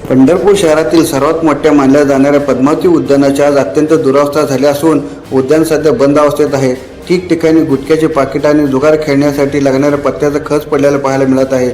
पंढरपूर शहरातील सर्वात मोठ्या मानल्या जाणाऱ्या पद्मावती उद्यानाची आज अत्यंत दुरावस्था झाली असून उद्यान सध्या बंद अवस्थेत आहे। ठिकठिकाणी गुटख्याचे पाकिट आणि जुगार खेळण्यासाठी लागणाऱ्या पत्त्याचा खच पडलेला पाहायला मिळत आहे।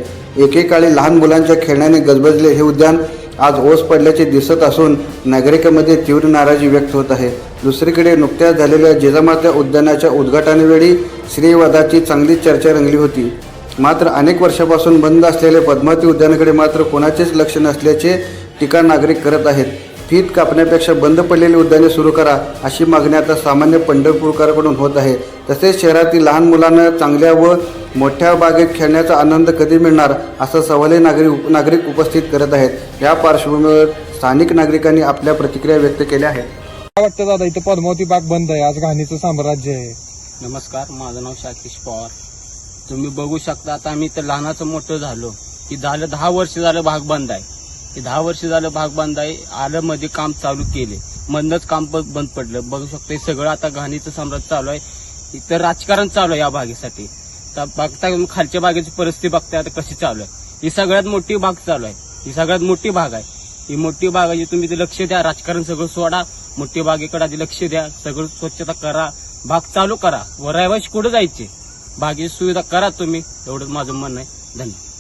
एकेकाळी लहान मुलांच्या खेळण्याने गजबजले हे उद्यान आज ओस पडल्याचे दिसत असून नागरिकांमध्ये तीव्र नाराजी व्यक्त होत आहे। दुसरीकडे नुकत्याच झालेल्या जिजामाता उद्यानाच्या उद्घाटनावेळी श्रीवधाची चांगली चर्चा रंगली होती। मात्र अनेक वर्षापासून बंद असलेले पद्मावती उद्यानाकडे मात्र कोणाचेच लक्ष नसल्याचे टीका नागरिक करत आहेत। फीत कापण्यापेक्षा बंद पडलेली उद्याने सुरू करा अशी मागणी आता सामान्य पंढरपूरकरांकडून होत आहे। तसेच शहरातील लहान मुलांना चांगल्या व मोठ्या बागेत खेळण्याचा आनंद कधी मिळणार असा सवालही नागरिक उपस्थित करत आहेत। या पार्श्वभूमीवर स्थानिक नागरिकांनी आपल्या प्रतिक्रिया व्यक्त केल्या आहेत। काय वाटतं दादा, इथं पद्मावती बाग बंद आहे, आज घाणीचं साम्राज्य आहे। नमस्कार, माझं नाव शाकिश पवार। तुम्ही बघू शकता, आता आम्ही तर लहानाचं मोठं झालो की 10 वर्ष झालं भाग बंद आहे। की 10 वर्ष झालं भाग बंद आहे, आलं मध्ये काम चालू केले, मधनच काम बंद पडलं। बघू शकता सगळं आता घाणीचं साम्राज्य चालू आहे, इथं राजकारण चालू आहे या भागेसाठी। तर बघता खालच्या बागेची परिस्थिती बघताय आता कशी चालू आहे। ही सगळ्यात मोठी बाग चालू आहे, ही सगळ्यात मोठी बाग आहे। ही मोठी बाग आहे, तुम्ही ते लक्ष द्या, राजकारण सगळं सोडा, मोठी बागेकडे आधी लक्ष द्या, सगळं स्वच्छता करा, बाग चालू करा। व रहिवाशी कुठे जायचे, बागेची सुविधा करा तुम्ही, एवढंच माझं म्हणणं आहे। धन्यवाद।